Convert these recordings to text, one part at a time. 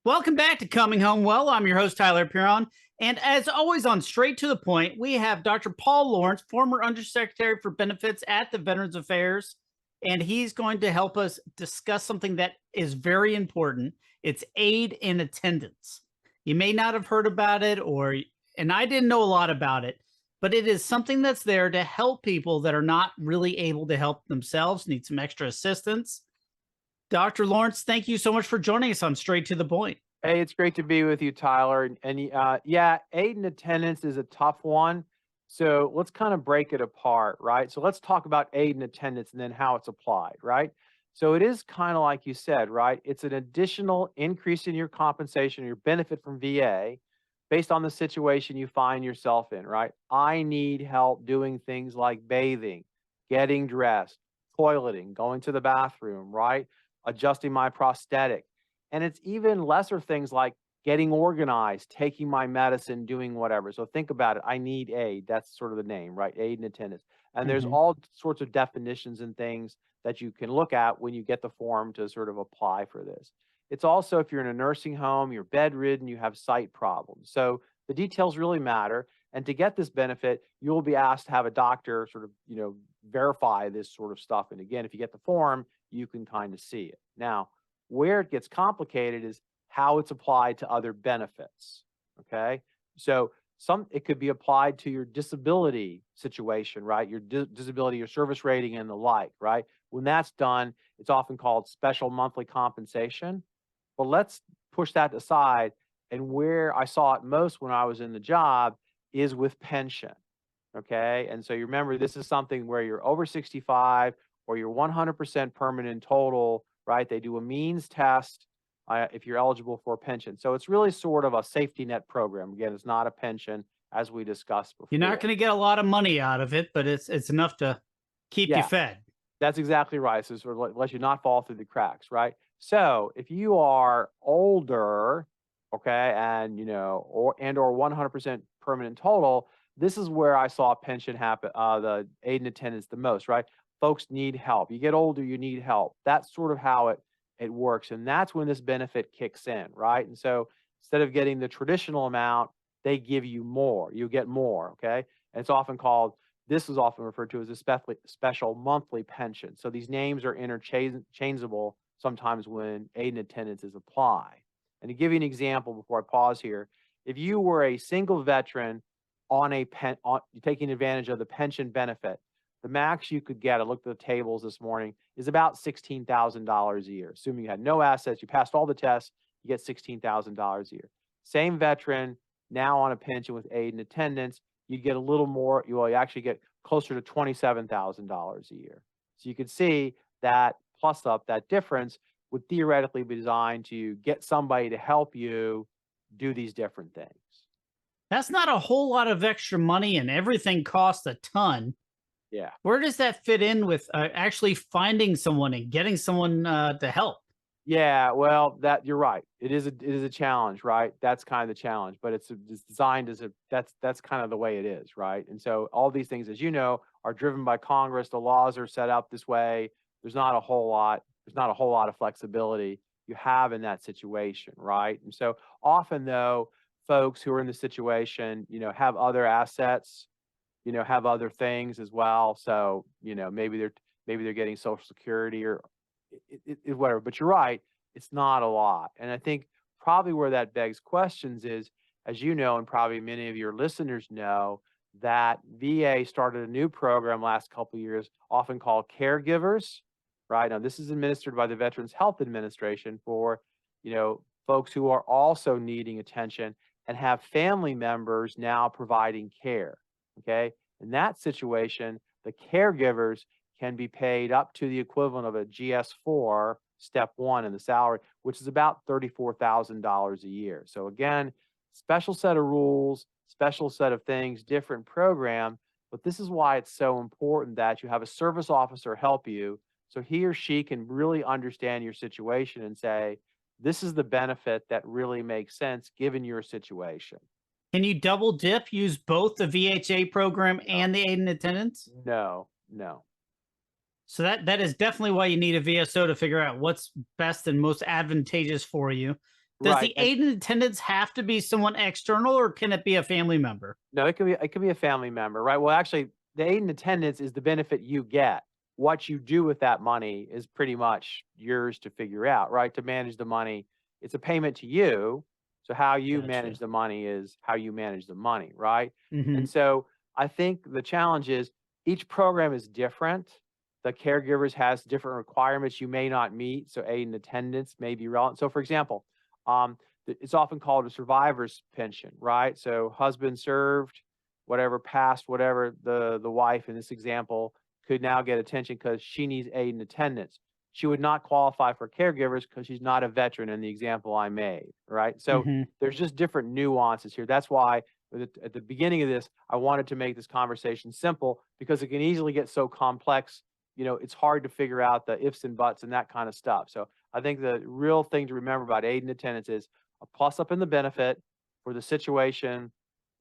Welcome back to Coming Home Well. I'm your host, Tyler Piron. And as always, on Straight to the Point, we have Dr. Paul Lawrence, former Undersecretary for Benefits at the Veterans Affairs. And he's going to help us discuss something that is very important. It's aid in attendance. You may not have heard about it, and I didn't know a lot about it, but it is something that's there to help people that are not really able to help themselves, need some extra assistance. Dr. Lawrence, thank you so much for joining us on Straight to the Point. Hey, it's great to be with you, Tyler. Yeah, aid and attendance is a tough one. So let's kind of break it apart, right? So let's talk about aid and attendance and then how it's applied, right? So it is kind of like you said, right? It's an additional increase in your compensation, your benefit from VA based on the situation you find yourself in, right? I need help doing things like bathing, getting dressed, toileting, going to the bathroom, right? Adjusting my prosthetic. And it's even lesser things like getting organized, taking my medicine, doing whatever. So think about it. I need aid. That's sort of the name, right? Aid and attendance. And there's Mhm. all sorts of definitions and things that you can look at when you get the form to sort of apply for this. It's also if you're in a nursing home, you're bedridden, you have sight problems. So the details really matter. And to get this benefit, you'll be asked to have a doctor sort of, verify this sort of stuff. And again, if you get the form, you can kind of see it. Now, where it gets complicated is how it's applied to other benefits. Okay. So it could be applied to your disability situation, right? Your disability, your service rating and the like, right? When that's done, it's often called special monthly compensation. But let's push that aside. And where I saw it most when I was in the job is with pension. Okay. And so you remember this is something where you're over 65 or you're 100% permanent total, right? They do a means test if you're eligible for a pension. So it's really sort of a safety net program. Again, it's not a pension as we discussed You're not before. going to get a lot of money out of it, but it's enough to keep you Yeah, fed. that's exactly right. So sort of let you not fall through the cracks, right? So if you are older, okay, and or 100% permanent total, this is where I saw pension happen, the aid and attendance the most, right? Folks need help. You get older, you need help. That's sort of how it works, and that's when this benefit kicks in, right? And so instead of getting the traditional amount, they give you more. You get more, okay? And it's often called this is often referred to as a special monthly pension. So these names are interchangeable sometimes when aid and attendance is applied. And to give you an example before I pause here, if you were a single veteran taking advantage of the pension benefit, the max you could get, I looked at the tables this morning, is about $16,000 a year. Assuming you had no assets, you passed all the tests, you get $16,000 a year. Same veteran, now on a pension with aid and attendance, you get a little more. You actually get closer to $27,000 a year. So you can see that plus up, that difference would theoretically be designed to get somebody to help you do these different things. That's not a whole lot of extra money, and everything costs a ton. Yeah. Where does that fit in with actually finding someone and getting someone to help? Yeah, well, that you're right. It is a challenge, right? That's kind of the challenge, but it's designed as that's kind of the way it is, right? And so all these things, as you know, are driven by Congress. The laws are set up this way. There's not a whole lot of flexibility you have in that situation, right? And so often though, folks who are in the situation, have other assets, have other things as well. So, maybe they're getting Social Security or whatever. But you're right, it's not a lot. And I think probably where that begs questions is, as you know, and probably many of your listeners know, that VA started a new program last couple of years, often called caregivers. Right now, this is administered by the Veterans Health Administration for, folks who are also needing attention and have family members now providing care. Okay, in that situation, the caregivers can be paid up to the equivalent of a GS4 step one in the salary, which is about $34,000 a year. So again, special set of rules, special set of things, different program. But this is why it's so important that you have a service officer help you so he or she can really understand your situation and say, this is the benefit that really makes sense given your situation. Can you double dip, use both the VHA program No, and the aid and attendance? no, no. So that is definitely why you need a VSO to figure out what's best and most advantageous for you. Does Right. the And aide in attendance have to be someone external, or can it be a family member? no, it can be a family member, right? Well, actually, the aid in attendance is the benefit you get. What you do with that money is pretty much yours to figure out, right? To manage the money, it's a payment to you. So how you manage Gotcha. the money is how you manage the money, right? Hmm. And so I think the challenge is each program is different. The caregivers has different requirements you may not meet. So aid in attendance may be relevant. So for example, um, it's often called a survivor's pension, right? So husband served, whatever passed, whatever the wife in this example could now get attention because she needs aid in attendance. She would not qualify for caregivers because she's not a veteran in the example I made, right? So Hmm. there's just different nuances here. That's why at the beginning of this, I wanted to make this conversation simple because it can easily get so complex. It's hard to figure out the ifs and buts and that kind of stuff. So I think the real thing to remember about aid in attendance is a plus up in the benefit for the situation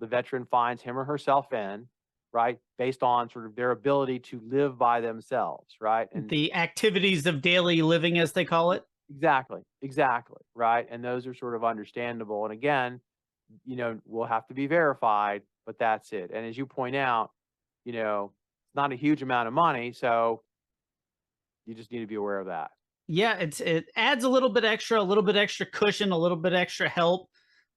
the veteran finds him or herself in, right? Based on sort of their ability to live by themselves, right? And The activities of daily living, as they call it. exactly, right? And those are sort of understandable. And again, will have to be verified, but that's it. And as you point out, it's not a huge amount of money, so you just need to be aware of that. Yeah, it adds a little bit extra cushion, a little bit extra help.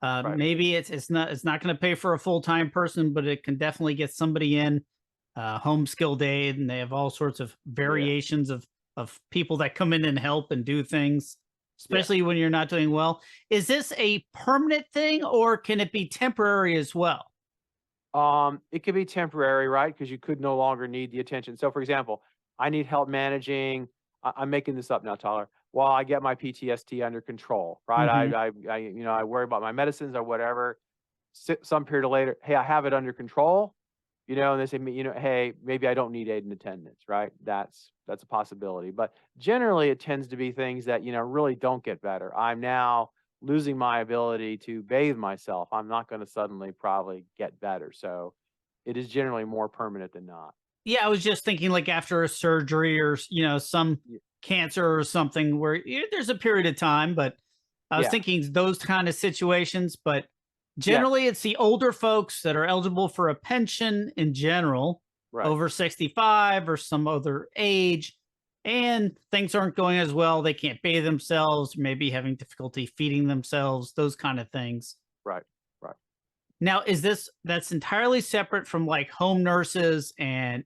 Right. Maybe it's not going to pay for a full time person, but it can definitely get somebody in. Home skilled aid, and they have all sorts of Yeah. variations of people that come in and help and do things, Yeah. especially when you're not doing well. Is this a permanent thing, or can it be temporary as well? It could be temporary, right? Because you could no longer need the attention. So, for example, I need help managing. I'm making this up now, Tyler. While I get my PTSD under control, right? Hmm. I worry about my medicines or whatever. Some period later, hey, I have it under control. And they say, hey, maybe I don't need aid and attendance, right? That's a possibility. But generally, it tends to be things that really don't get better. I'm now losing my ability to bathe myself. I'm not going to suddenly probably get better. So it is generally more permanent than not. Yeah, I was just thinking like after a surgery or some Y- cancer or something where there's a period of time, but I was Yeah, thinking those kind of situations. But yeah, generally, it's the older folks that are eligible for a pension in general, right, over 65 or some other age, and things aren't going as well. They can't bathe themselves, maybe having difficulty feeding themselves, those kind of things. right, right. Now, is that's entirely separate from like home nurses and,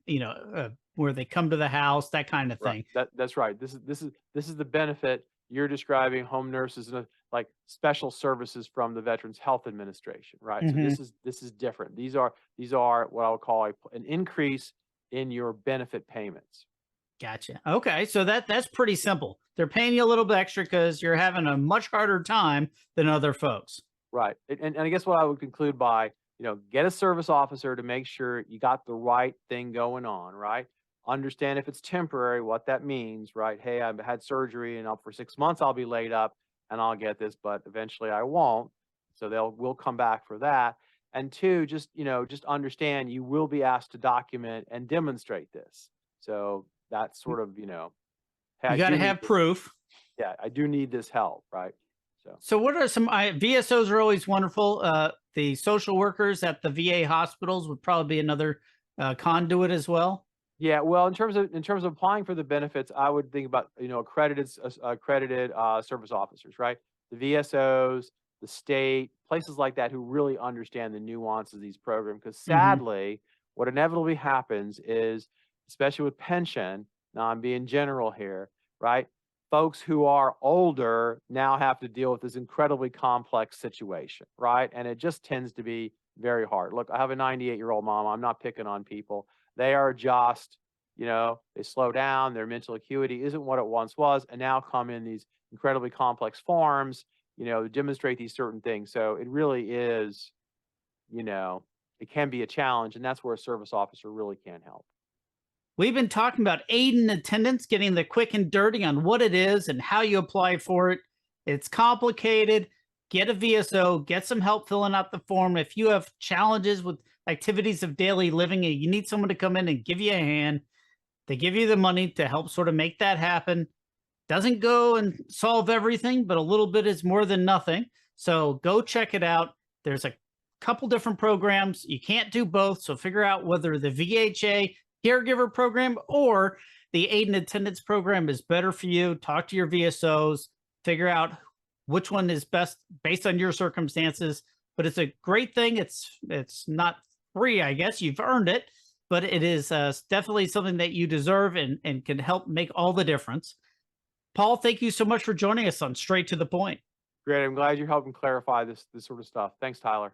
where they come to the house, that kind of Right. thing? That's right. This is the benefit you're describing. Home nurses and like special services from the Veterans Health Administration, right? So Hmm. this is different. These are what I would call an increase in your benefit payments. Gotcha. Okay, so that's pretty simple. They're paying you a little bit extra because you're having a much harder time than other folks. Right. And I guess what I would conclude by, get a service officer to make sure you got the right thing going on, right? Understand if it's temporary, what that means, right? Hey, I've had surgery and for 6 months I'll be laid up and I'll get this, but eventually I won't. So we'll come back for that. And two, just understand you will be asked to document and demonstrate this. So that's sort of, hey, You I got to do need have this. proof. Yeah, I do need this help, right? So So, what are some VSOs are always wonderful. The social workers at the VA hospitals would probably be another conduit as well. yeah, well, in terms of applying for the benefits, I would think about accredited service officers, right? The VSOs, the state, places like that who really understand the nuances of these programs. Because Hmm. sadly, what inevitably happens is, especially with pension, now I'm being general here, right? Folks who are older now have to deal with this incredibly complex situation, right? And it just tends to be very hard. Look, I have a 98-year-old mom. I'm not picking on people. They are just, they slow down, their mental acuity isn't what it once was, and now come in these incredibly complex forms, to demonstrate these certain things. So it really is, you know, it can be a challenge, and that's where a service officer really can help. We've been talking about aid in attendance, getting the quick and dirty on what it is and how you apply for it. It's complicated. Get a VSO, get some help filling out the form. If you have challenges with activities of daily living and you need someone to come in and give you a hand, they give you the money to help sort of make that happen. doesn't go and solve everything, but a little bit is more than nothing. So go check it out. There's a couple different programs. You can't do both. So figure out whether the VHA caregiver program or the aid and attendance program is better for you. Talk to your VSOs, figure out which one is best based on your circumstances. But it's a great thing. It's not free, I guess. You've earned it, but it is definitely something that you deserve and can help make all the difference. Paul, thank you so much for joining us on Straight to the Point. Great. I'm glad you're helping clarify this sort of stuff. Thanks, Tyler.